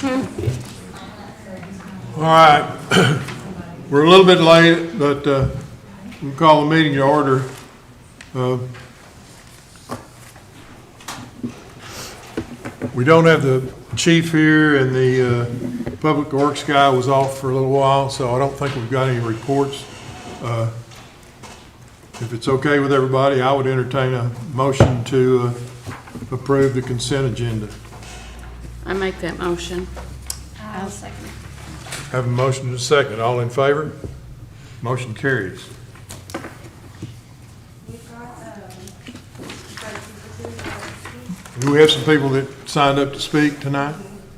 All right, we're a little bit late, but we'll call the meeting to order. We don't have the chief here, and the public works guy was off for a little while, so I don't think we've got any reports. If it's okay with everybody, I would entertain a motion to approve the consent agenda. I make that motion. I'll second. Have a motion and a second. All in favor? Motion carries. Do we have some people that signed up to speak tonight?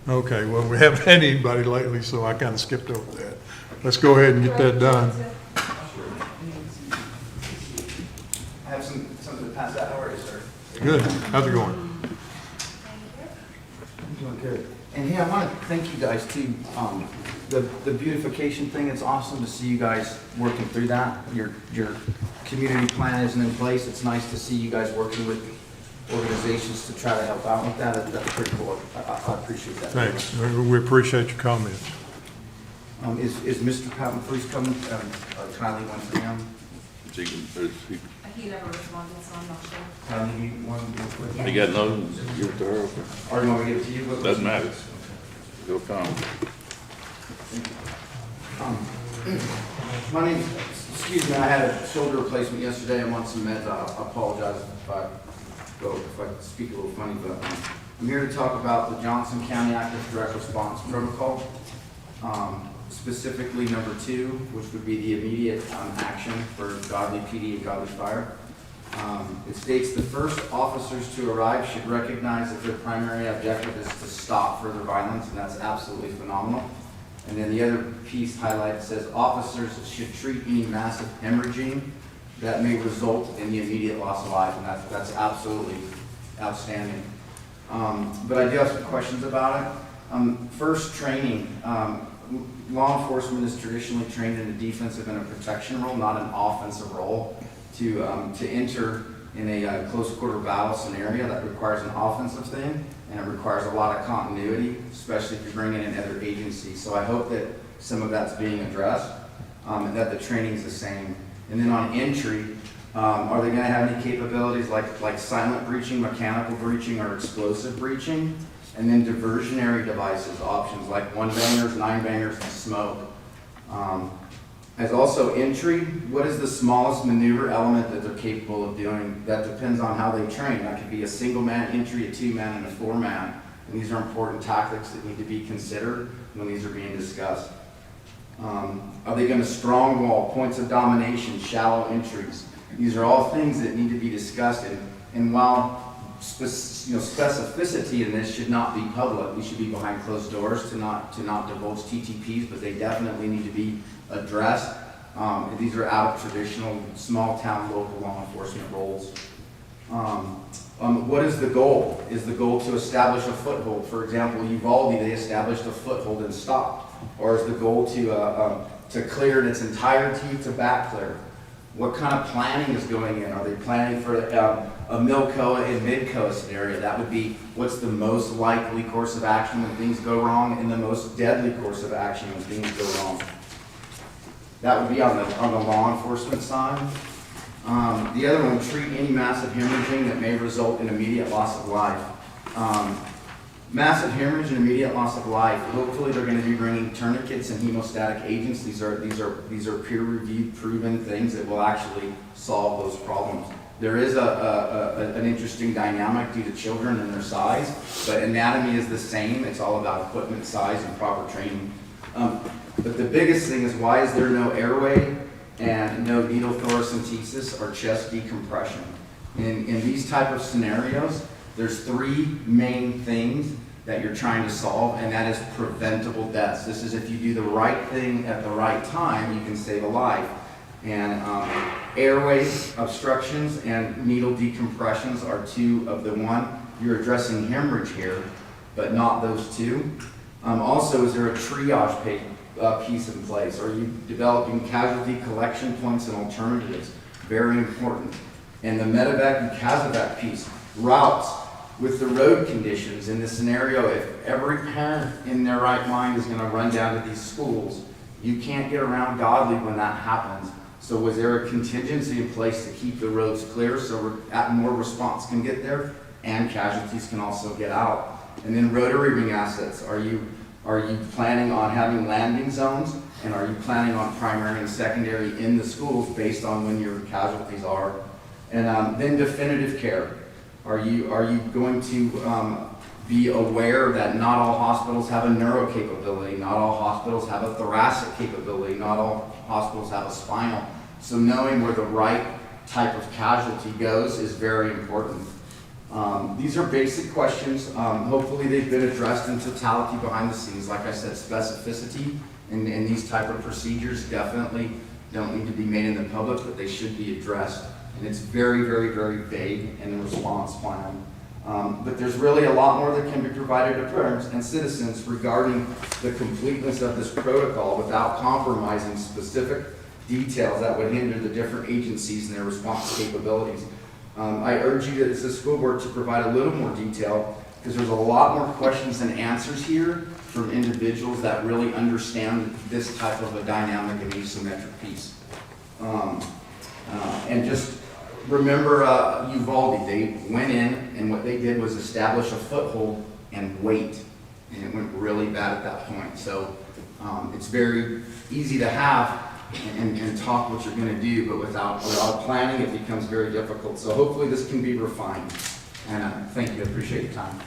Okay, well, we haven't had anybody lately, so I kind of skipped over that. Let's go ahead and get that done. I have something to pass out. How are you, sir? Good. How's it going? I'm doing good. And hey, I want to thank you guys too. The beautification thing, it's awesome to see you guys working through that. Your community plan isn't in place. It's nice to see you guys working with organizations to try to help out with that. That's pretty cool. I appreciate that. Thanks. We appreciate your comments. Is Mr. Patton please coming? Kylie went for him. He never responded, so I'm not sure. Kylie, you want to do it quick? You got no, give it to her. Or you want me to give it to you? Doesn't matter. You'll come. My name, excuse me, I had a shoulder replacement yesterday. I'm on some meds. I apologize if I speak a little funny, but I'm here to talk about the Johnson County Active Direct Response Protocol, specifically number 2, which would be the immediate action for Godley PD and Godley Fire. It states the first officers to arrive should recognize that their primary objective is to stop further violence, and that's absolutely phenomenal. And then the other piece highlighted says officers should treat any massive hemorrhaging that may result in the immediate loss of life, and that's absolutely outstanding. But I do have some questions about it. First, training. Law enforcement is traditionally trained in a defensive and a protection role, not an offensive role. To enter in a close quarter battle scenario, that requires an offensive thing, and it requires a lot of continuity, especially if you're bringing in other agencies. So I hope that some of that's being addressed, and that the training is the same. And then on entry, are they going to have any capabilities like silent breaching, mechanical breaching, or explosive breaching? And then diversionary devices, options like 1-bangers, 9-bangers, and smoke. As also entry, what is the smallest maneuver element that they're capable of doing? That depends on how they train. That could be a single-man entry, a 2-man, and a 4-man. And these are important tactics that need to be considered when these are being discussed. Are they going to strong wall, points of domination, shallow entries? These are all things that need to be discussed. And while specificity in this should not be public, we should be behind closed doors to not divulge TTPs, but they definitely need to be addressed. These are out of traditional small town local law enforcement roles. What is the goal? Is the goal to establish a foothold? For example, Uvalde, they established a foothold and stopped. Or is the goal to clear in its entirety, to back clear? What kind of planning is going in? Are they planning for a Milcoa and Midcoa scenario? That would be what's the most likely course of action when things go wrong, and the most deadly course of action when things go wrong. That would be on the law enforcement side. The other one, treat any massive hemorrhaging that may result in immediate loss of life. Massive hemorrhage and immediate loss of life. Hopefully, they're going to be bringing tourniquets and hemostatic agents. These are peer-reviewed, proven things that will actually solve those problems. There is an interesting dynamic due to children and their size, but anatomy is the same. It's all about equipment size and proper training. But the biggest thing is, why is there no airway and no needle thoracentesis or chest decompression? In these type of scenarios, there's 3 main things that you're trying to solve, and that is preventable deaths. This is if you do the right thing at the right time, you can save a life. And airway obstructions and needle decompressions are 2 of the one. You're addressing hemorrhage here, but not those 2. Also, is there a triage piece in place? Are you developing casualty collection points and alternatives? Very important. And the medevac and casevac piece, routes. With the road conditions in this scenario, if every parent in their right mind is going to run down to these schools, you can't get around Godley when that happens. So was there a contingency in place to keep the roads clear so more response can get there and casualties can also get out? And then rotary ring assets, are you planning on having landing zones, and are you planning on primary and secondary in the schools based on when your casualties are? And then definitive care. Are you going to be aware that not all hospitals have a neuro capability, not all hospitals have a thoracic capability, not all hospitals have a spinal. So knowing where the right type of casualty goes is very important. These are basic questions. Hopefully they've been addressed in totality behind the scenes. Like I said, specificity in these type of procedures definitely don't need to be made in the public, but they should be addressed. And it's very, very, very vague in the response plan. But there's really a lot more that can be provided to parents and citizens regarding the completeness of this protocol without compromising specific details that would hinder the different agencies and their response capabilities. I urge you as a school board to provide a little more detail, because there's a lot more questions than answers here from individuals that really understand this type of a dynamic and asymmetric piece. And just remember Uvalde, they went in and what they did was establish a foothold and wait. And it went really bad at that point. So it's very easy to have and talk what you're going to do, but without planning, it becomes very difficult. So hopefully this can be refined. And thank you. I appreciate your time.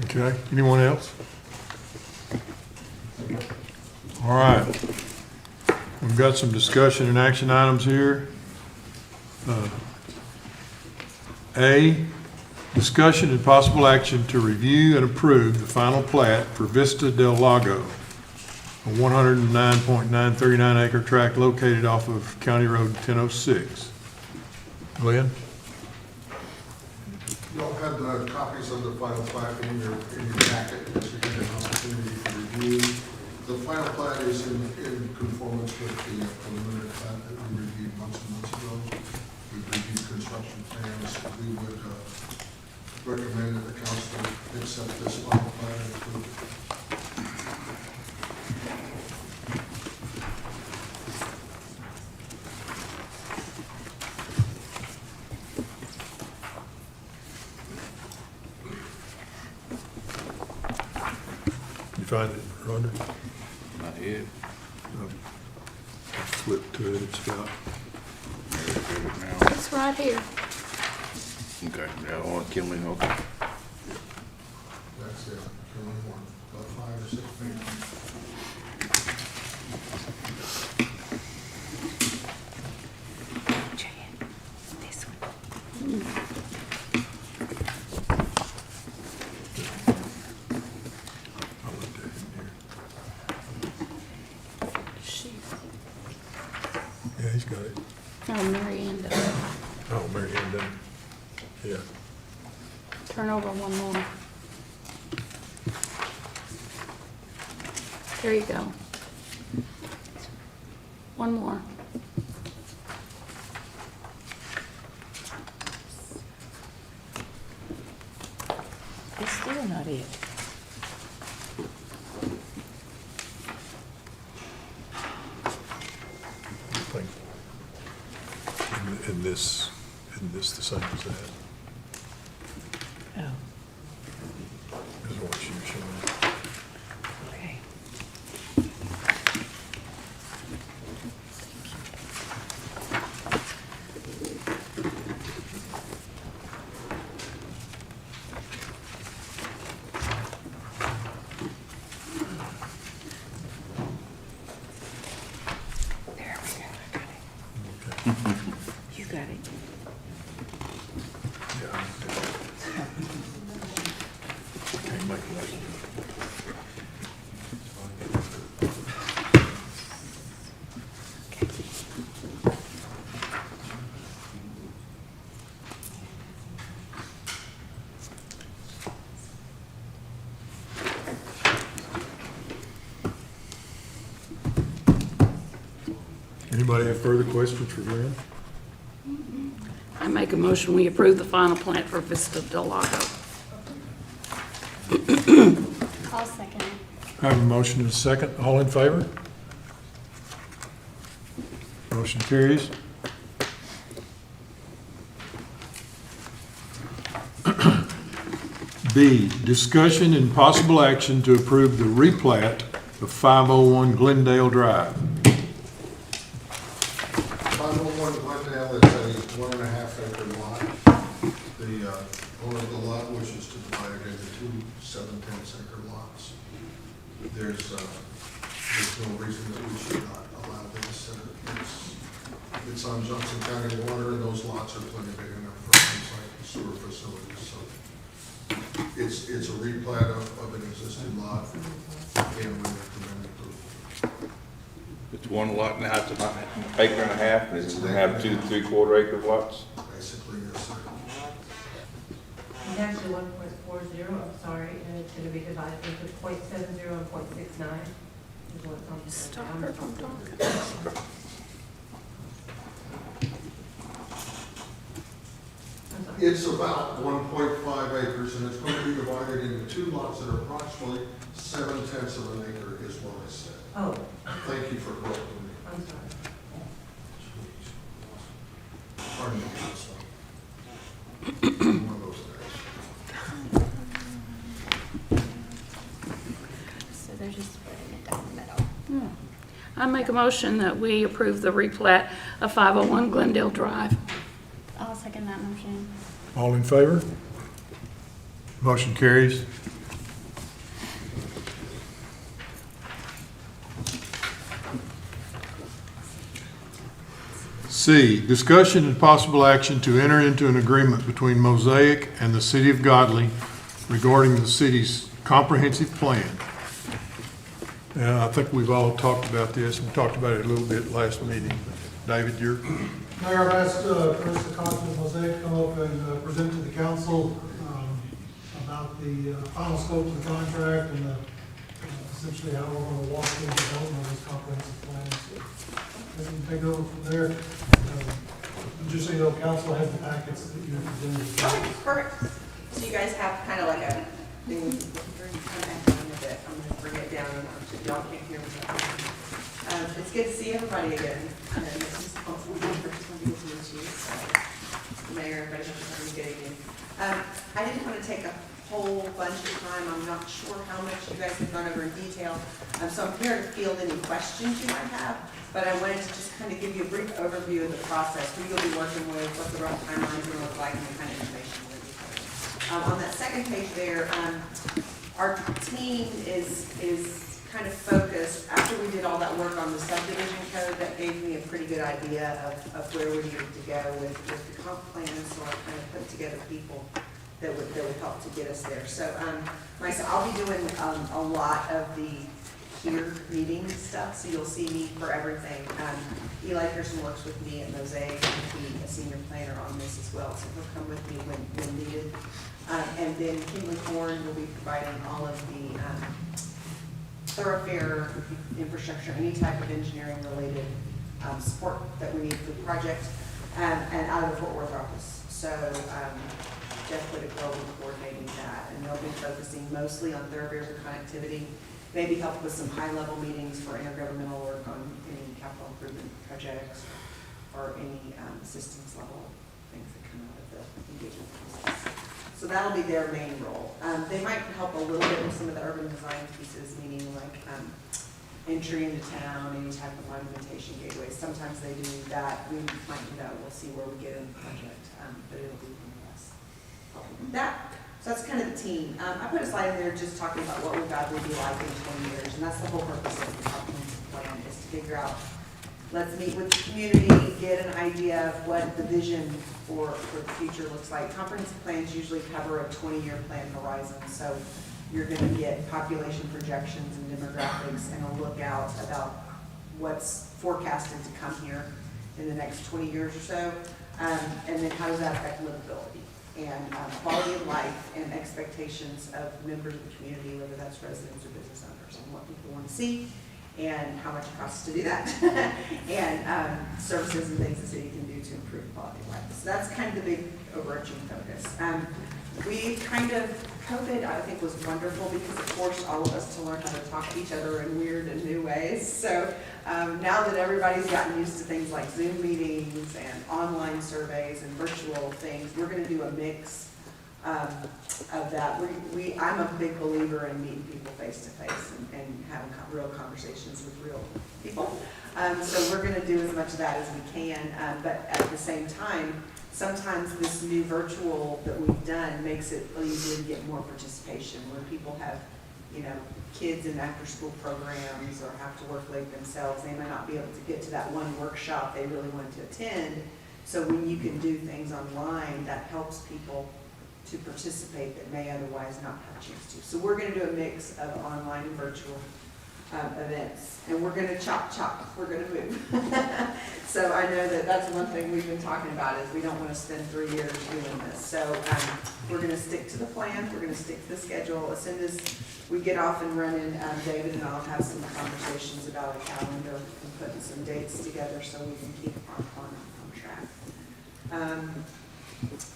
Okay, anyone else? All right. We've got some discussion and action items here. A, discussion and possible action to review and approve the final plat for Vista del Lago, a 109.939 acre tract located off of County Road 1006. Glenn? Y'all had the copies of the final plat in your packet, which you had an opportunity to review. The final plat is in conformance with the preliminary plat that we reviewed months and months ago. We reviewed construction plans. We would recommend that the council accept this final plat and approve it. You find it, Rhonda? Not yet. Flip to it, it's got. Now. It's right here. Okay, now I want Kimberly, okay. That's it. Only one, about 5 or 6 pages. This one. I'll look at it She. here. Yeah, he's got it. Oh, Mary Ann does. Oh, Mary Ann done. Yeah. Turn over one more. There you go. One more. It's still not it. I think in this the same as that, Oh, is what she was showing. okay. There we go, I got it. Okay. You got it. Yeah. Can't make it. Anybody have further questions for Glenn? I make a motion, we approve the final plat for Vista Del Lago. I'll second it. I have a motion and a second. All in favor? Motion carries. B, discussion and possible action to approve the replat of 501 Glendale Drive. 501 Glendale is a 1.5 acre lot. The owner of the lot wishes to divide it into two 7/10 acre lots. There's no reason that we should not allow this. It's on Johnson County water, and those lots are plenty big enough for on-site sewer facilities. So it's a replat of an existing lot, and we recommend approval. It's one lot and a half, it's an acre and a half, and it's gonna have 2 3/4 acre lots. Basically, yes, sir. It's actually 1.40, I'm sorry, and it's gonna be divided into 0.70 and 0.69. Is what's on the. Stop her from talking. I'm sorry. It's about 1.5 acres, and it's going to be divided into two lots that are approximately 7/10 of an acre, is what I said. Oh, Thank you for correcting me. I'm sorry. Pardon me, Council. One of those days. So they're just splitting it down the middle. I make a motion that we approve the replat of 501 Glendale Drive. I'll second that motion. All in favor? Motion carries. C, discussion and possible action to enter into an agreement between Mosaic and the City of Godley regarding the city's comprehensive plan. And I think we've all talked about this, we talked about it a little bit last meeting. David, you're, Mayor, I've asked Chris Costa of Mosaic to come up and present to the council about the final scope of the contract and essentially how we're going to walk through the development of this comprehensive plan. So we can take over from there. Just so you know, council has the packets that you have presented. Okay, perfect. So you guys have kind of like a thing, I'm gonna bring it down, so y'all can't hear me. It's good to see everybody again. And this is hopefully the first one to meet you, so, Mayor, everybody, have a good evening. I didn't want to take a whole bunch of time. I'm not sure how much you guys have gone over in detail. So I'm here to field any questions you might have, but I wanted to just kind of give you a brief overview of the process, who you'll be working with, what the rough timelines are going to look like, and the kind of information we're going to be covering. On that second page there, our team is kind of focused, after we did all that work on the subdivision code, that gave me a pretty good idea of where we needed to go with the comp plan, so I kind of put together people that would help to get us there. So, I'll be doing a lot of the here meeting stuff, so you'll see me for everything. Eli Pearson works with me at Mosaic, and he's a senior planner on this as well, so he'll come with me when needed. And then Kinley Horn will be providing all of the thoroughfare infrastructure, any type of engineering related support that we need for the project, and out of the Fort Worth office. So Jeff Whitaker will be coordinating that, and they'll be focusing mostly on thoroughfares and connectivity, maybe help with some high level meetings for intergovernmental work on any capital improvement projects or any systems level things that come out of the engagement process. So that'll be their main role. They might help a little bit with some of the urban design pieces, meaning like entry into town, any type of monumentation gateways. Sometimes they do that. We might do that. We'll see where we get in the project, but it'll be one of us. So that's kind of the team. I put a slide in there just talking about what God will be like in 20 years, and that's the whole purpose of the comprehensive plan, is to figure out, let's meet with the community, get an idea of what the vision for the future looks like. Comprehensive plans usually cover a 20-year plan horizon, so you're going to get population projections and demographics and a look out about what's forecasted to come here in the next 20 years or so, and then how does that affect livability and quality of life and expectations of members of the community, whether that's residents or business owners, and what people want to see and how much it costs to do that, and services and things the city can do to improve quality of life. So that's kind of the big overarching focus. COVID, I think, was wonderful because it forced all of us to learn how to talk to each other in weird and new ways. So now that everybody's gotten used to things like Zoom meetings and online surveys and virtual things, we're going to do a mix of that. I'm a big believer in meeting people face to face and having real conversations with real people. So we're going to do as much of that as we can, but at the same time, sometimes this new virtual that we've done makes it easier to get more participation, where people have, kids in after-school programs or have to work late themselves. They might not be able to get to that one workshop they really want to attend. So when you can do things online, that helps people to participate that may otherwise not have a chance to. So we're going to do a mix of online and virtual events, and we're going to chop, we're going to move. So I know that that's one thing we've been talking about, is we don't want to spend 3 years doing this. So we're going to stick to the plan, we're going to stick to the schedule. As soon as we get off and running, David and I'll have some conversations about a calendar and putting some dates together so we can keep on track.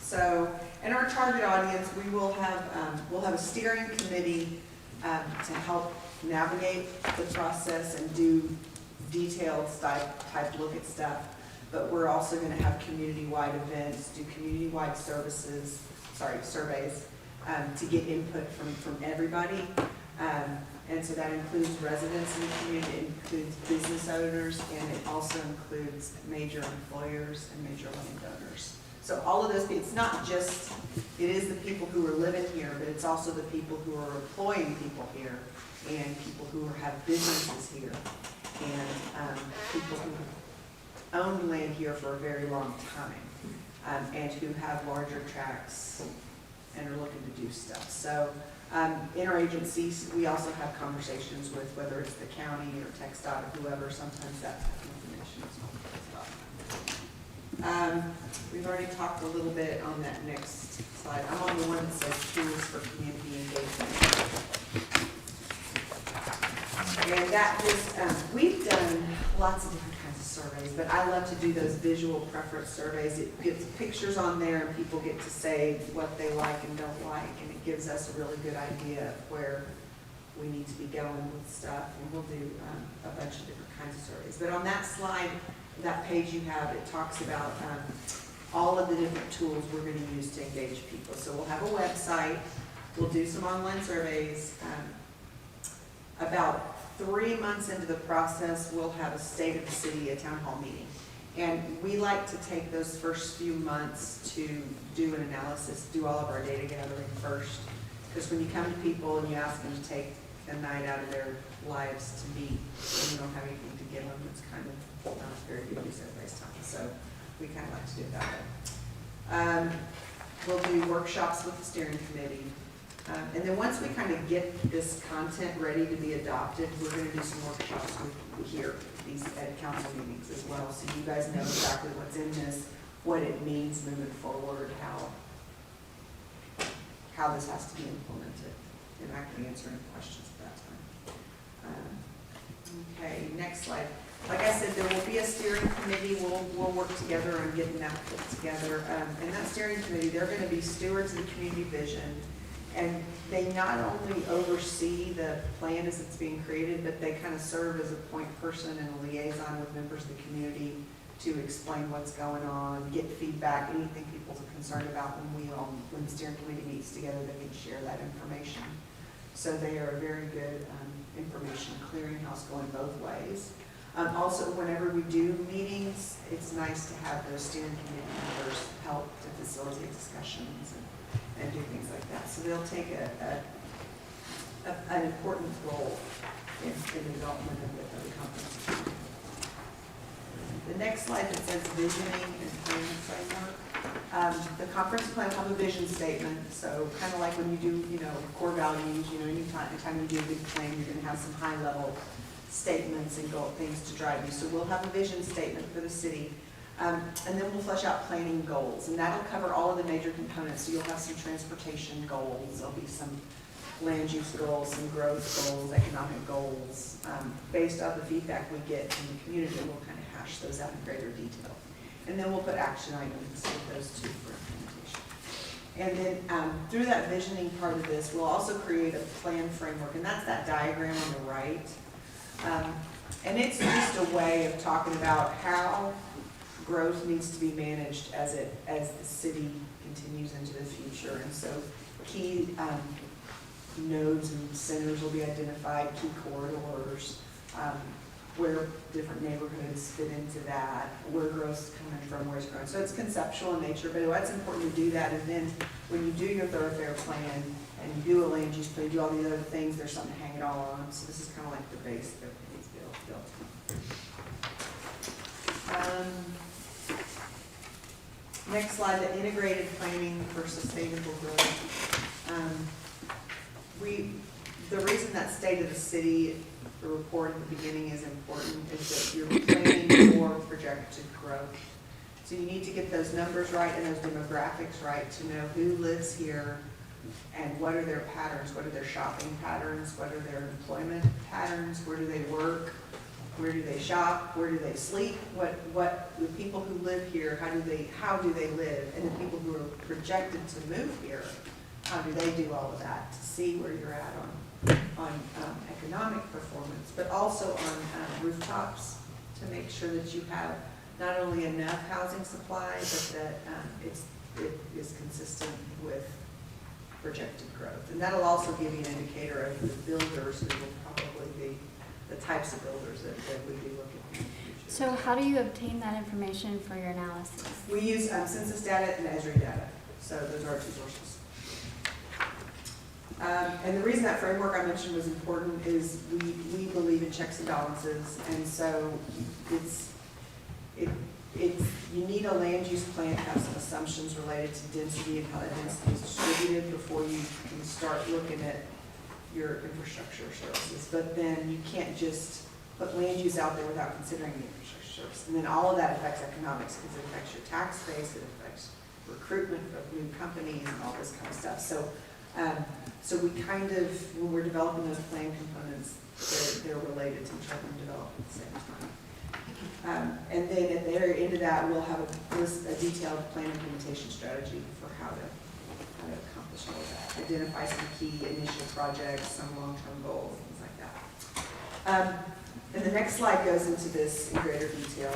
So, in our target audience, we'll have a steering committee to help navigate the process and do detailed type look at stuff. But we're also going to have community-wide events, do community-wide surveys to get input from everybody. And so that includes residents in the community, it includes business owners, and it also includes major employers and major landowners. So all of this, it's not just, it is the people who are living here, but it's also the people who are employing people here, and people who have businesses here, and people who own land here for a very long time, and who have larger tracts and are looking to do stuff. So interagencies, we also have conversations with, whether it's the county or TxDOT or whoever, sometimes that type of information is well. We've already talked a little bit on that next slide. I'm on the one that says tools for community engagement. And that is, we've done lots of different kinds of surveys, but I love to do those visual preference surveys. It gets pictures on there and people get to say what they like and don't like, and it gives us a really good idea of where we need to be going with stuff, and we'll do a bunch of different kinds of surveys. But on that slide, that page you have, it talks about all of the different tools we're going to use to engage people. So we'll have a website, we'll do some online surveys. About 3 months into the process, we'll have a state of the city, a town hall meeting. And we like to take those first few months to do an analysis, do all of our data gathering first. Because when you come to people and you ask them to take a night out of their lives to meet, and you don't have anything to give them, it's kind of not very good use of everybody's time. So we kind of like to do it that way. We'll do workshops with the steering committee. And then once we kind of get this content ready to be adopted, we're going to do some workshops here, these at council meetings as well, so you guys know exactly what's in this, what it means moving forward, how this has to be implemented, and I can answer any questions at that time. Okay, next slide. Like I said, there will be a steering committee. We'll work together on getting that put together. And that steering committee, they're going to be stewards of the community vision. And they not only oversee the plan as it's being created, but they kind of serve as a point person and a liaison with members of the community to explain what's going on, get feedback, anything people are concerned about when the steering committee meets together, they can share that information. So they are a very good information clearinghouse going both ways. Also, whenever we do meetings, it's nice to have those steering committee members help to facilitate discussions and do things like that. So they'll take an important role in the development of the conference. The next slide that says visioning and planning framework. The conference plan will have a vision statement. So kind of like when you do, core values, anytime you do a big plan, you're going to have some high level statements and things to drive you. So we'll have a vision statement for the city. And then we'll flesh out planning goals, and that'll cover all of the major components. So you'll have some transportation goals, there'll be some land use goals, some growth goals, economic goals. Based on the feedback we get from the community, we'll kind of hash those out in greater detail. And then we'll put action items with those two for implementation. And then through that visioning part of this, we'll also create a plan framework, and that's that diagram on the right. And it's just a way of talking about how growth needs to be managed as the city continues into the future. And so key nodes and centers will be identified, key corridors, where different neighborhoods fit into that, where growth's coming from, where's growing. So it's conceptual in nature, but it's important to do that. And then when you do your thoroughfare plan and you do a land use plan, you do all the other things, there's something to hang it all on. So this is kind of like the base that everything's built. Next slide, the integrated planning for sustainable growth. The reason that state of the city, the report at the beginning is important is that you're planning for projected growth. So you need to get those numbers right and those demographics right to know who lives here and what are their patterns, what are their shopping patterns, what are their employment patterns, where do they work, where do they shop, where do they sleep, what the people who live here, how do they live, and the people who are projected to move here, how do they do all of that, to see where you're at on economic performance, but also on rooftops, to make sure that you have not only enough housing supply, but that it is consistent with projected growth. And that'll also give you an indicator of the builders who will probably be the types of builders that we do look at in the future. So how do you obtain that information for your analysis? We use census data and Esri data. So those are our two sources. And the reason that framework I mentioned was important is we believe in checks and balances, and so you need a land use plan to have some assumptions related to density and how that density is distributed before you can start looking at your infrastructure services. But then you can't just put land use out there without considering the infrastructure service. And then all of that affects economics because it affects your tax base, it affects recruitment of new companies and all this kind of stuff. So we kind of, when we're developing those plan components, they're related to each other and develop at the same time. And then at the very end of that, we'll have a detailed plan implementation strategy for how to accomplish all of that. Identify some key initial projects, some long-term goals, things like that. And the next slide goes into this in greater detail.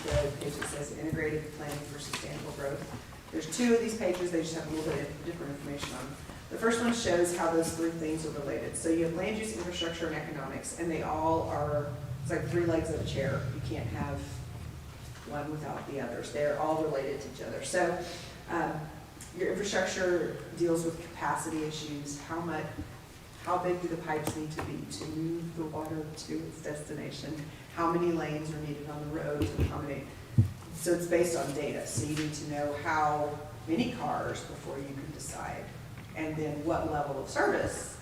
The page that says integrated planning for sustainable growth. There's two of these pages, they just have a little bit of different information on them. The first one shows how those three things are related. So you have land use, infrastructure, and economics, and they all are, it's like three legs of a chair. You can't have one without the others. They're all related to each other. So your infrastructure deals with capacity issues. How big do the pipes need to be to move the water to its destination? How many lanes are needed on the road to accommodate? So it's based on data. So you need to know how many cars before you can decide. And then what level of service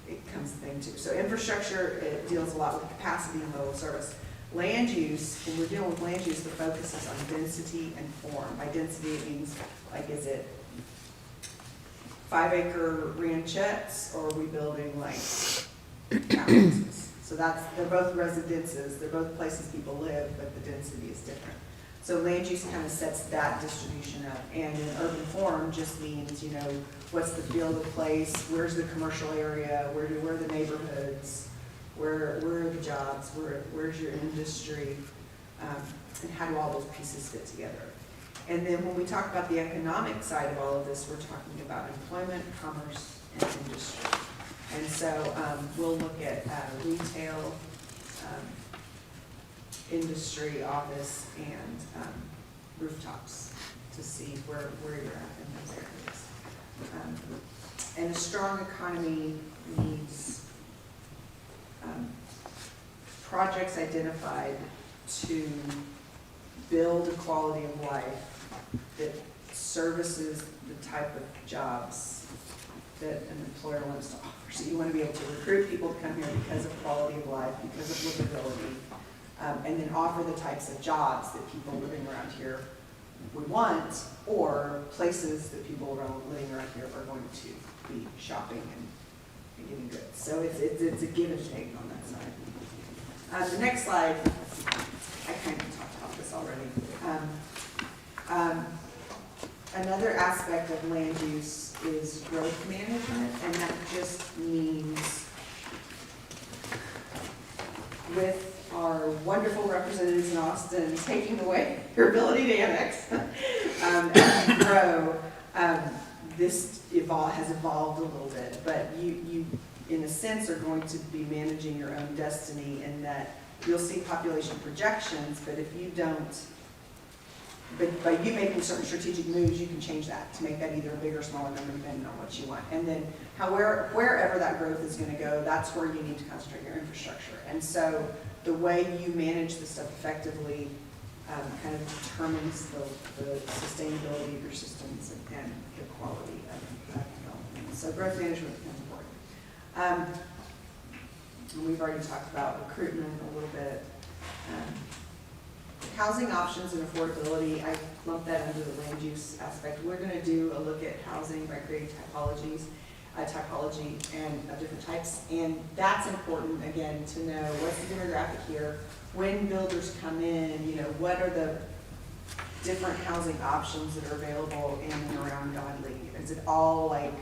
it comes into. So infrastructure, it deals a lot with capacity and level of service. Land use, when we're dealing with land use, the focus is on density and form. By density, it means, like, is it 5-acre ranchettes, or are we building, like, townhouses? So they're both residences, they're both places people live, but the density is different. So land use kind of sets that distribution up. And in urban form just means, what's the feel of the place, where's the commercial area, where are the neighborhoods, where are the jobs, where's your industry, and how do all those pieces fit together. And then when we talk about the economic side of all of this, we're talking about employment, commerce, and industry. And so we'll look at retail, industry, office, and rooftops to see where you're at in those areas. And a strong economy needs projects identified to build a quality of life that services the type of jobs that an employer wants to offer. So you want to be able to recruit people to come here because of quality of life, because of livability, and then offer the types of jobs that people living around here would want, or places that people living around here are going to be shopping and getting good. So it's a give and take on that side. The next slide, I kind of talked about this already. Another aspect of land use is growth management, and that just means with our wonderful representatives in Austin taking away your ability to annex as you grow, this has evolved a little bit, but you, in a sense, are going to be managing your own destiny in that you'll see population projections, but if you don't, but by you making certain strategic moves, you can change that to make that either a bigger or smaller number depending on what you want. And then wherever that growth is going to go, that's where you need to concentrate your infrastructure. And so the way you manage this stuff effectively kind of determines the sustainability of your systems and the quality of development. So growth management becomes important. And we've already talked about recruitment a little bit. Housing options and affordability, I lump that under the land use aspect. We're going to do a look at housing by creating typology and of different types, and that's important again to know what's the demographic here. When builders come in, you know, what are the different housing options that are available in and around Godley? Is it all like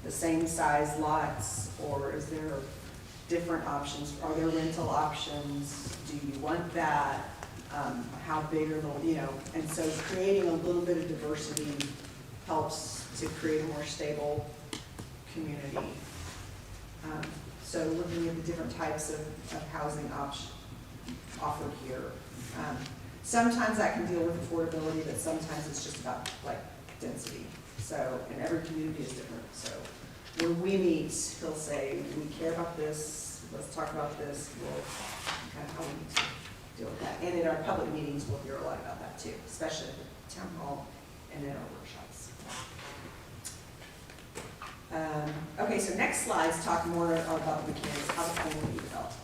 the same size lots, or is there different options? Are there rental options? Do you want that? How big are the, you know, and so creating a little bit of diversity helps to create a more stable community. So looking at the different types of housing offered here. Sometimes that can deal with affordability, but sometimes it's just about like density. So, and every community is different. So when we meet, he'll say, we care about this, let's talk about this, we'll kind of how we need to deal with that. And in our public meetings, we'll hear a lot about that too, especially at the town hall and in our workshops. Okay, so next slides talk more about the mechanics, how the plan will be developed.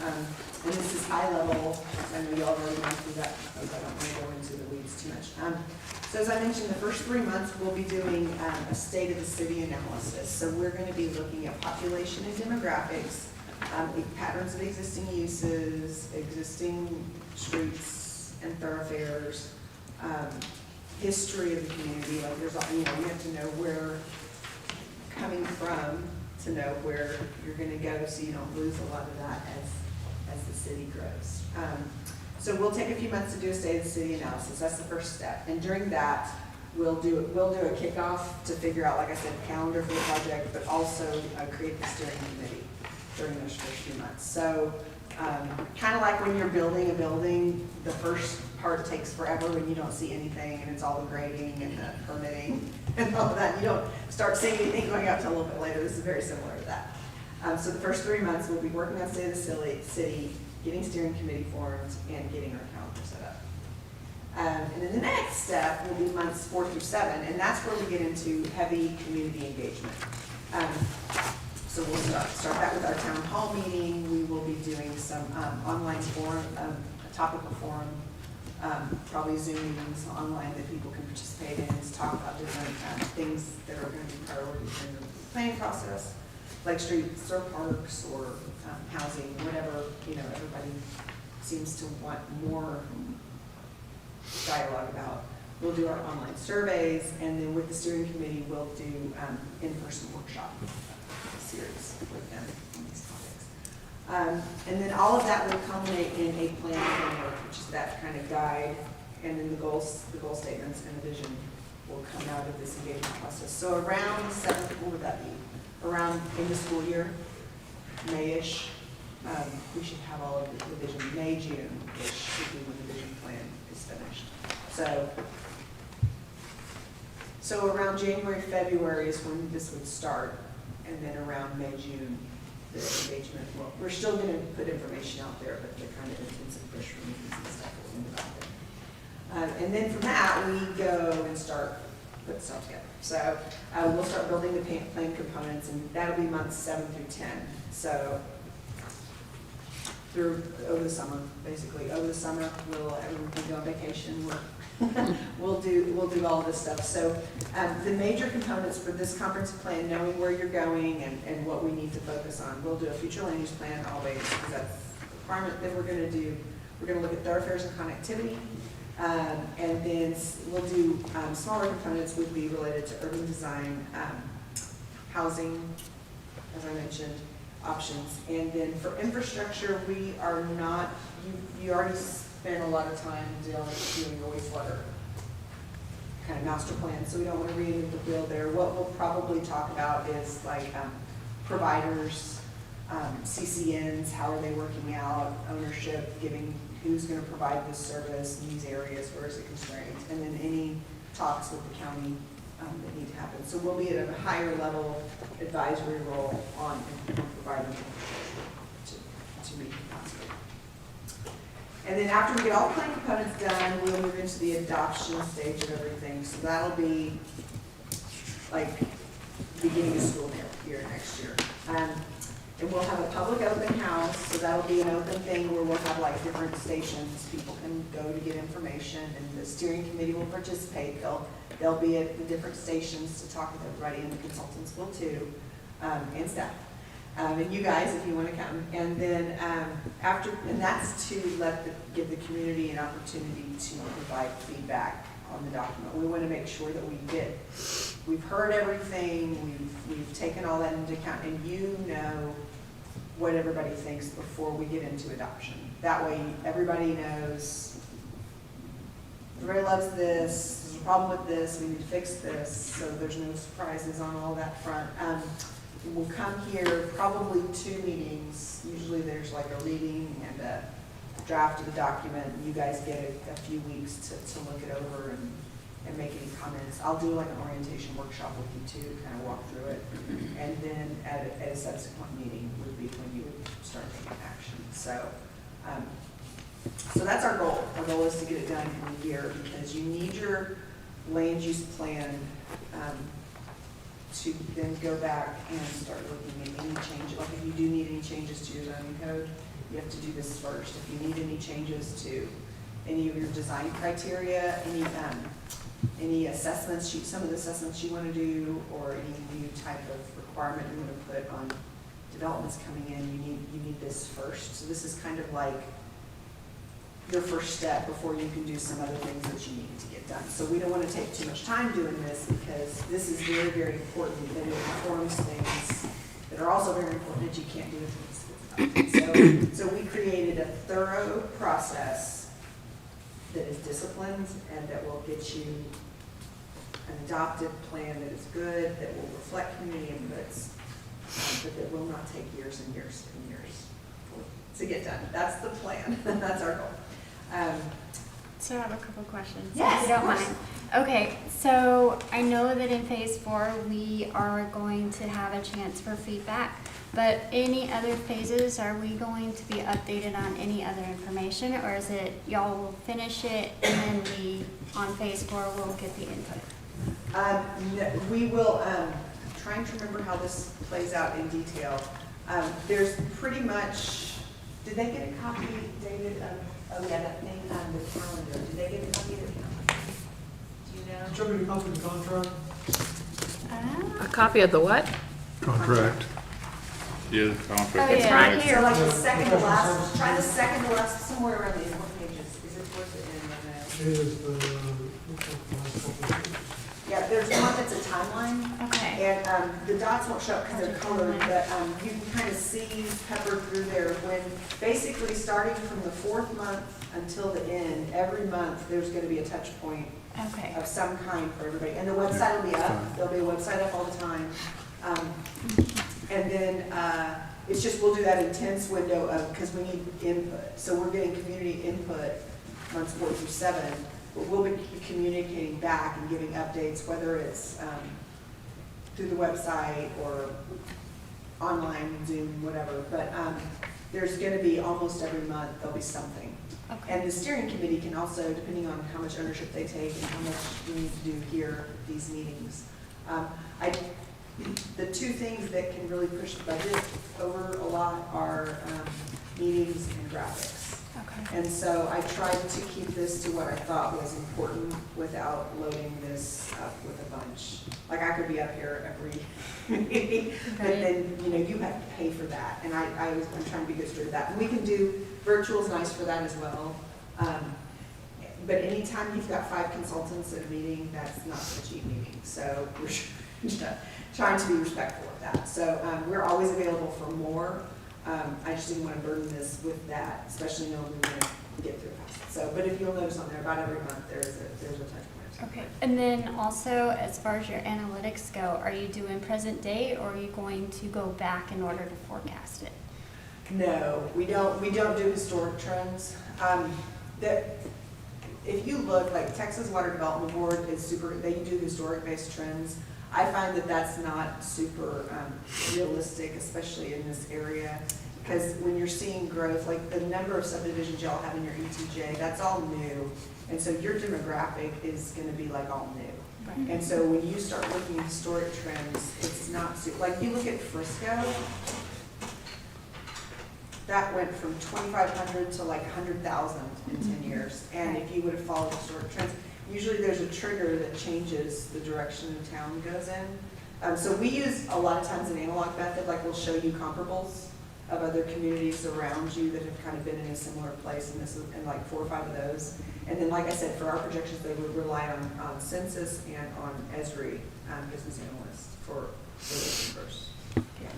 And this is high level. I know you already went through that because I don't want to go into the weeds too much. So as I mentioned, the first 3 months we'll be doing a state of the city analysis. So we're going to be looking at population and demographics, patterns of existing uses, existing streets and thoroughfares, history of the community. Like there's, you know, you have to know where coming from to know where you're going to go, so you don't lose a lot of that as the city grows. So we'll take a few months to do a state of the city analysis. That's the first step. And during that, we'll do a kickoff to figure out, like I said, calendar for the project, but also create the steering committee during those first few months. So kind of like when you're building a building, the first part takes forever when you don't see anything and it's all the grading and the permitting and all of that. You don't start seeing anything going up until a little bit later. This is very similar to that. So the first 3 months we'll be working on state of the city, getting steering committee formed, and getting our calendar set up. And then the next step will be months 4 through 7, and that's where we get into heavy community engagement. So we'll start that with our town hall meeting. We will be doing some online forum, a topical forum, probably Zoom meetings online that people can participate in, to talk about different things that are going to be priorities in the planning process, like streets or parks or housing, whatever, you know, everybody seems to want more dialogue about. We'll do our online surveys, and then with the steering committee, we'll do in-person workshop series with them on these topics. And then all of that will culminate in a plan framework, which is that kind of guide, and then the goal statements and the vision will come out of this engagement process. So around 7th, what would that be? Around in the school year, May-ish, we should have all of the vision. May, June-ish should be when the vision plan is finished. So around January, February is when this would start, and then around May, June, the engagement. Well, we're still going to put information out there, but the kind of intensive push releases and stuff will be out there. And then from that, we go and start putting stuff together. So we'll start building the plan components, and that'll be months 7 through 10. So through, over the summer, basically. Over the summer, everyone can go on vacation, we'll do all this stuff. So the major components for this comprehensive plan, knowing where you're going and what we need to focus on. We'll do a future land use plan always, because that's the requirement that we're gonna do. We're gonna look at thoroughfares and connectivity. And then we'll do, smaller components would be related to urban design, housing, as I mentioned, options. And then for infrastructure, we are not, you already spent a lot of time doing your wastewater kind of master plan, so we don't want to reinvent the wheel there. What we'll probably talk about is like providers, CCNs, how are they working out, ownership, giving, who's going to provide this service in these areas, where is it constrained, and then any talks with the county that need to happen. So we'll be at a higher level advisory role on providing infrastructure to meet capacity. And then after we get all the plan components done, we'll move into the adoption stage of everything. So that'll be like beginning of school year next year. And we'll have a public open house, so that'll be an open thing where we'll have like different stations. People can go to get information, and the steering committee will participate. They'll be at the different stations to talk with everybody, and the consultants will too, and staff. And you guys, if you want to come. And then and that's to give the community an opportunity to provide feedback on the document. We want to make sure that we've heard everything, we've taken all that into account, and you know what everybody thinks before we get into adoption. That way, everybody knows, everybody loves this, there's a problem with this, we need to fix this, so there's no surprises on all that front. We'll come here probably 2 meetings. Usually there's like a reading and a draft of the document. You guys get a few weeks to look it over and make any comments. I'll do like an orientation workshop with you too, to kind of walk through it. And then at a subsequent meeting would be when you would start taking action. So, so that's our goal. Our goal is to get it done in a year, because you need your land use plan to then go back and start looking at any changes. Like if you do need any changes to your zoning code, you have to do this first. If you need any changes to any of your design criteria, any assessments, some of the assessments you want to do, or any new type of requirement you want to put on developments coming in, you need this first. So this is kind of like your first step before you can do some other things that you need to get done. So we don't want to take too much time doing this, because this is very, very important, and it informs things that are also very important that you can't do with this. So we created a thorough process that is disciplined and that will get you an adopted plan that is good, that will reflect community inputs, but that will not take years and years and years to get done. That's the plan. That's our goal. So I have a couple questions, Yes, if you don't of course. mind. Okay, so I know that in phase 4, we are going to have a chance for feedback, but any other phases, are we going to be updated on any other information, or is it y'all will finish it and then we, on phase 4, will get the input? No, we will, trying to remember how this plays out in detail. There's pretty much, did they get a copy, David, oh yeah, that thing on the calendar, did they get a copy of the calendar? Do you know? Show me the copy of the contract. A copy of the what? Contract. Yeah, the Oh, contract. It's yeah. right So here. like the second to last, try the second to last, somewhere around these, what pages, is it towards the end of It is the, looks like the last couple of pages. Yeah, there's one that's a timeline. Okay. And the dots won't show up because they're colored, but you can kind of see peppered through there when, basically starting from the 4th month until the end, every month, there's going to be a touch point Okay. of some kind for everybody. And the website will be up, there'll be a website up all the time. And then it's just, we'll do that intense window of, because we need input. So we're getting community input months 4 through 7. But we'll be communicating back and giving updates, whether it's through the website or online, Zoom, whatever. But there's going to be almost every month, there'll be something. Okay. And the steering committee can also, depending on how much ownership they take and how much we need to do here at these meetings. the two things that can really push the budget over a lot are meetings and graphics. Okay. And so I tried to keep this to what I thought was important without loading this up with a bunch. Like I could be up here every meeting, but Right. then, you know, you have to pay for that. And I'm trying to be good steward of that. And we can do, virtual's nice for that as well. But anytime you've got 5 consultants at a meeting, that's not a cheap meeting. So we're trying to be respectful of that. So we're always available for more. I just didn't want to burden this with that, especially knowing we were going to get through it. So, but if you'll notice on there, about every month, there's a touch point. Okay, and then also, as far as your analytics go, are you doing present day, or are you going to go back in order to forecast it? No, we don't do historic trends. If you look, like Texas Water Development Board is they do historic-based trends. I find that that's not super realistic, especially in this area, because when you're seeing growth, like the number of subdivisions y'all have in your ETJ, that's all new. And so your demographic is gonna be like all new. Right. And so when you start looking at historic trends, it's not super, like you look at Frisco, that went from 2,500 to like 100,000 in 10 years. And if you would have followed historic trends, usually there's a trigger that changes the direction the town goes in. So we use a lot of times an analog method, like we'll show you comparables of other communities around you that have kind of been in a similar place, and this is in like 4 or 5 of those. And then, like I said, for our projections, they would rely on census and on Esri, business analyst for those numbers. Yeah.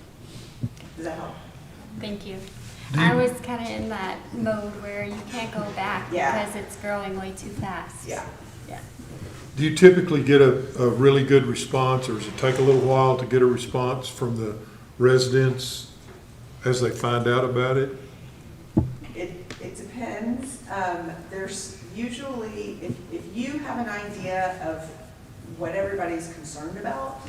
Does that help? Thank you. Do I you- was kind of in that mode where you can't go back Yeah. because it's growing way too fast. Yeah. Yeah. Do you typically get a really good response, or does it take a little while to get a response from the residents as they find out about it? It depends. There's usually, if you have an idea of what everybody's concerned about,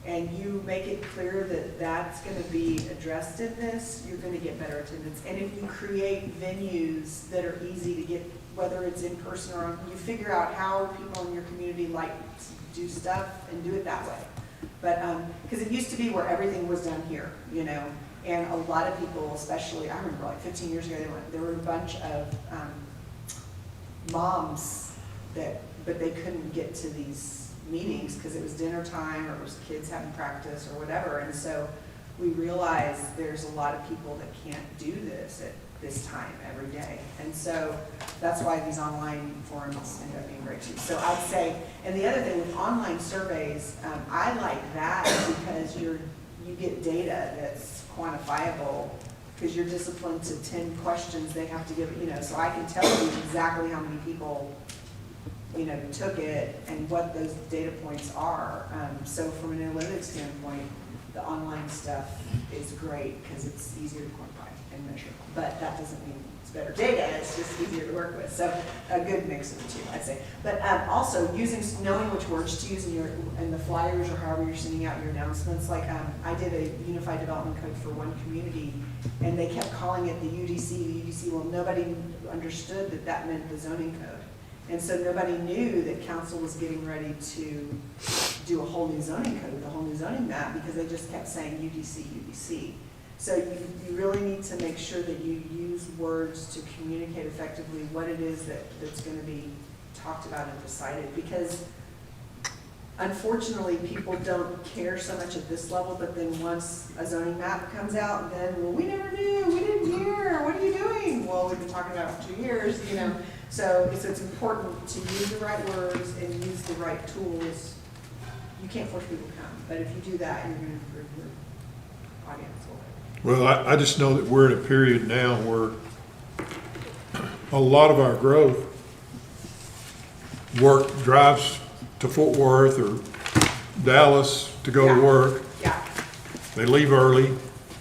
and you make it clear that that's going to be addressed in this, you're going to get better attendance. And if you create venues that are easy to get, whether it's in person or you figure out how people in your community like to do stuff and do it that way. But, because it used to be where everything was done here, you know, and a lot of people, especially, I remember like 15 years ago, there were a bunch of moms but they couldn't get to these meetings because it was dinner time or it was kids having practice or whatever. And so we realized there's a lot of people that can't do this at this time every day. And so that's why these online forums end up being great too. So I'd say, and the other thing with online surveys, I like that because you get data that's quantifiable because you're disciplined to 10 questions they have to give, you know, so I can tell you exactly how many people, you know, took it and what those data points are. So from an analytics standpoint, the online stuff is great because it's easier to quantify and measure. But that doesn't mean it's better data, it's just easier to work with. So a good mix of the two, I'd say. But also knowing which words to use in the flyers or however you're sending out your announcements. Like I did a unified development code for one community and they kept calling it the UDC. Well, nobody understood that that meant the zoning code. And so nobody knew that council was getting ready to do a whole new zoning code with a whole new zoning map because they just kept saying UDC. So you really need to make sure that you use words to communicate effectively what it is that's going to be talked about and decided. Because unfortunately, people don't care so much at this level, but then once a zoning map comes out, then, well, we never knew, we didn't hear, what are you doing? Well, we've been talking about it for 2 years, you know. So it's important to use the right words and use the right tools. You can't force people to come, but if you do that, you're going to improve your audience a little bit. Well, I just know that we're in a period now where a lot of our growth drives to Fort Worth or Dallas to go to work. Yeah, They leave early,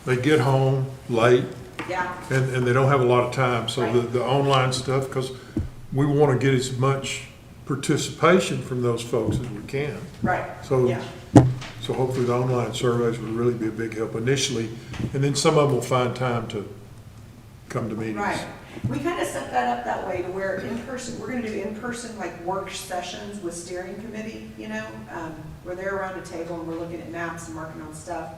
they get home late, yeah, and they don't have a lot of time. So Right. the online stuff, because we want to get as much participation from those folks as we can. right, So, yeah. so hopefully the online surveys will really be a big help initially, and then some of them will find time to come to meetings. Right. We kind of set that up that way to where in person, we're gonna do in-person like work sessions with steering committee, you know, where they're around a table and we're looking at maps and marking on stuff.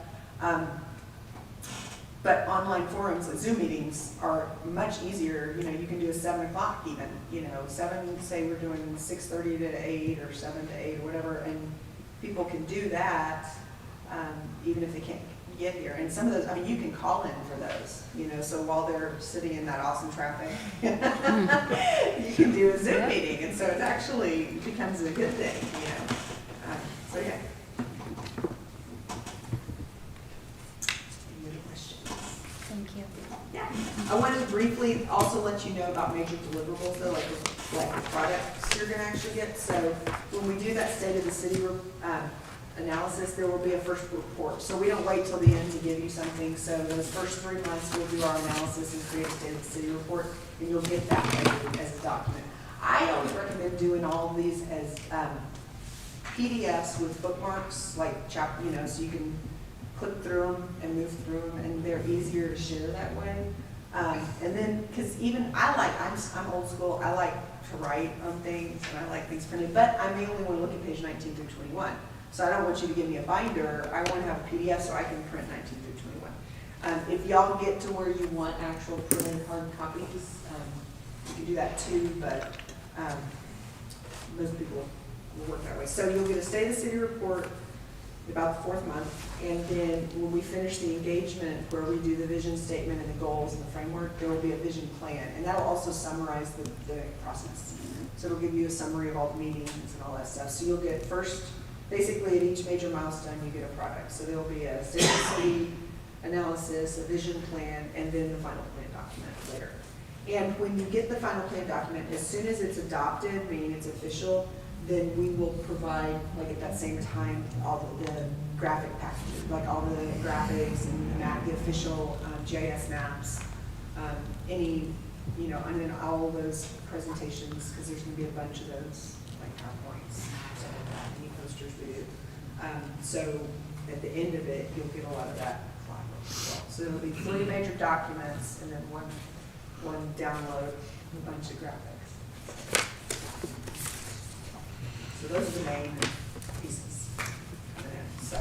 But online forums, like Zoom meetings, are much easier. You know, you can do a 7 o'clock even, you know, 7, say we're doing 6:30 to 8 or 7 to 8 or whatever, and people can do that even if they can't get here. And some of those, I mean, you can call in for those, you know, so while they're sitting in that awesome traffic, you can do a Zoom meeting, and so it actually becomes a good thing, you know. So yeah. Any other questions? Thank you. Yeah, I wanted to briefly also let you know about major deliverables though, like the products you're gonna actually get. So when we do that state of the city analysis, there will be a first report. So we don't wait till the end to give you something. So those first 3 months, we'll do our analysis and create a state of the city report, and you'll get that as a document. I always recommend doing all of these as PDFs with bookmarks, like you know, so you can click through them and move through them, and they're easier to share that way. And then, because even I'm old school, I like to write on things, and I like things printed, but I mainly want to look at page 19 through 21. So I don't want you to give me a binder, I want to have a PDF so I can print 19 through 21. If y'all get to where you want actual printed hard copies, you can do that too, but most people will work that way. So you'll get a state of the city report about the 4th month, and then when we finish the engagement where we do the vision statement and the goals and the framework, there will be a vision plan, and that'll also summarize the process. So it'll give you a summary of all the meetings and all that stuff. So you'll get first, basically at each major milestone you get a product. So there'll be a state of the city analysis, a vision plan, and then the final plan document later. And when you get the final plan document, as soon as it's adopted, meaning it's official, then we will provide, like at that same time, all the graphic packages, like all the graphics and the official GIS maps, any, you know, and then all of those presentations, because there's going to be a bunch of those, like PowerPoints, stuff like that, any posters we do. So at the end of it, you'll get a lot of that collateral as well. So it'll be 3 major documents and then one download, a bunch of graphics. So those are the main pieces. So,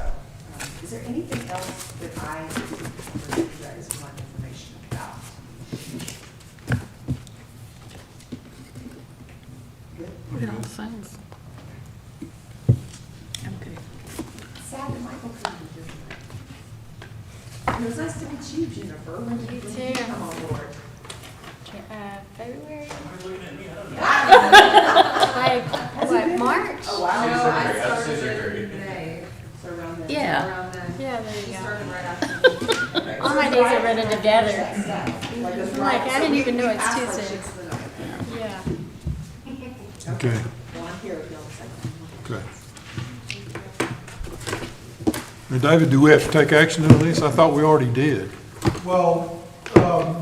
is there anything else that I or you guys want information about? Good? It all sounds. I'm good. Sad that Michael couldn't be here tonight. It was nice to meet you, Jennifer. When did you too. come on board? February? Has it What, been? March? Oh, wow. No, I started in May, So around then. Yeah. around then. Yeah, there you She go. started right after. Okay. All my days are running together. That stuff. Like those I'm like, I so didn't we- even know we it's passed Tuesday. like 6 of the night. Yeah. Okay, Well, I'm here if y'all say. okay. Now, David, do we have to take action on this? I thought we already did. Well,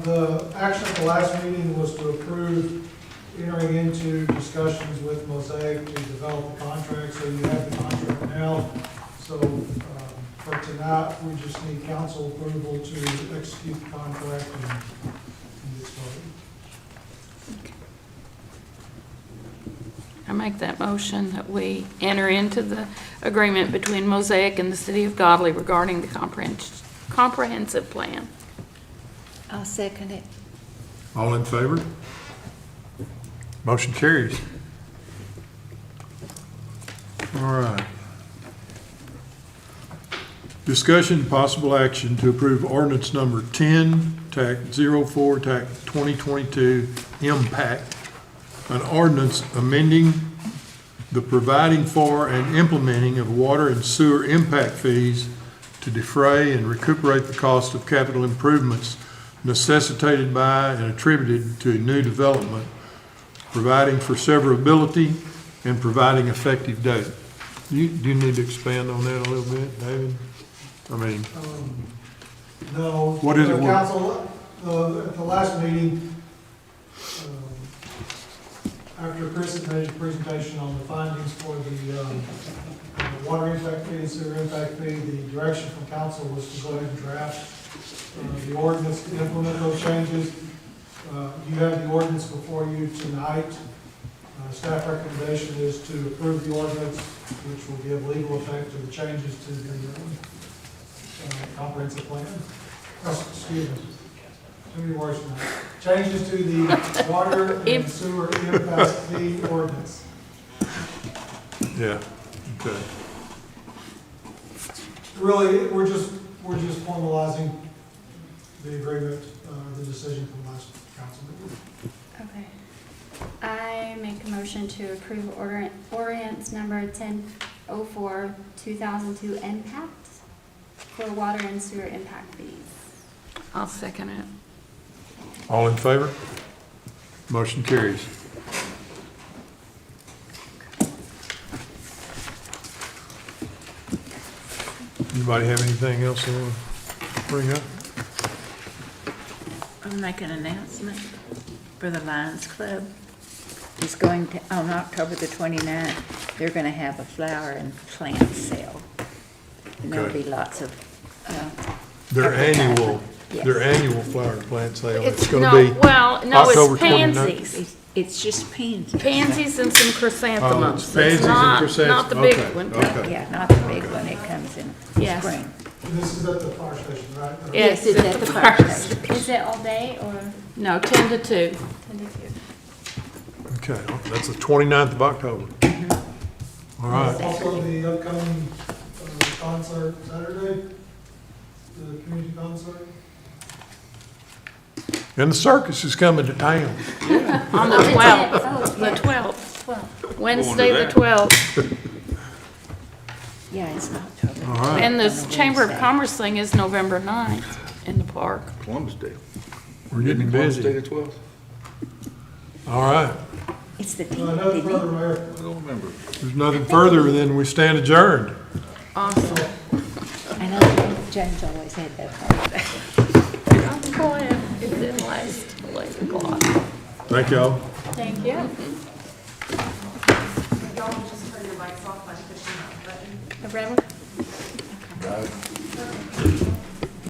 the action at the last meeting was to approve entering into discussions with Mosaic to develop the contract, so you have the contract now. So for tonight, we just need council approval to execute the contract and get started. I make that motion that we enter into the agreement between Mosaic and the City of Godley regarding the comprehensive plan. I'll second it. All in favor? Motion carries. All right. Discussion and possible action to approve ordinance number 10, TAC 04, TAC 2022, impact. An ordinance amending the providing for and implementing of water and sewer impact fees to defray and recuperate the cost of capital improvements necessitated by and attributed to new development, providing for severability and providing effective date. Do you need to expand on that a little bit, David? I mean, No. What is it? The council, at the last meeting, after Chris had made a presentation on the findings for the water impact fee and sewer impact fee, the direction from council was to go ahead and draft the ordinance to implement those changes. You have the ordinance before you tonight. Staff recommendation is to approve the ordinance, which will give legal effect to the changes to the comprehensive plan. Oh, excuse me. Too many words now. Changes to the water and sewer impact fee ordinance. Yeah, okay. Really, we're just formalizing the agreement, the decision from last council meeting. Okay. I make a motion to approve ordinance number 1004, 2002 impact for water and sewer impact fees. I'll second it. All in favor? Motion carries. Anybody have anything else they want to bring up? I'll make an announcement for the Lions Club. It's going to, on October the 29th, they're going to have a flower and plant sale. And there'll Okay. be lots of, Their annual, Yes. their annual flower and plant sale. It's It's gonna no, be well, no, October it's 29th. pansies. it's just pansies. Pansies and some chrysanthemums. pansies and Not the chrysanthemums. big Okay, one. okay. Yeah, not the big one, it comes in Yes. spring. And this is at the fire station, right? Yes, Yes, it's at the fire first. station. Is it all day or No, 10 to 2. 10 to 2? Okay, that's the 29th of October. All right, Also, the upcoming concert Saturday, the community concert. and the circus is coming to town. On the 12th, the 12th, 12. Wednesday, the that. 12th. Yeah, it's October. All right. And On this a Chamber of Wednesday. Commerce thing is November 9th in the park. Columbus Day. We're getting Columbus Day busy. the 12th? All right, It's the Another didn't further, it? Mayor, I don't remember. there's nothing further, then we stand adjourned. Awesome. I know James always had that part. Go ahead. It didn't last till 8 o'clock. Thank y'all. Thank you. Y'all just turn your mics off by pushing that button. A rebel? Got it.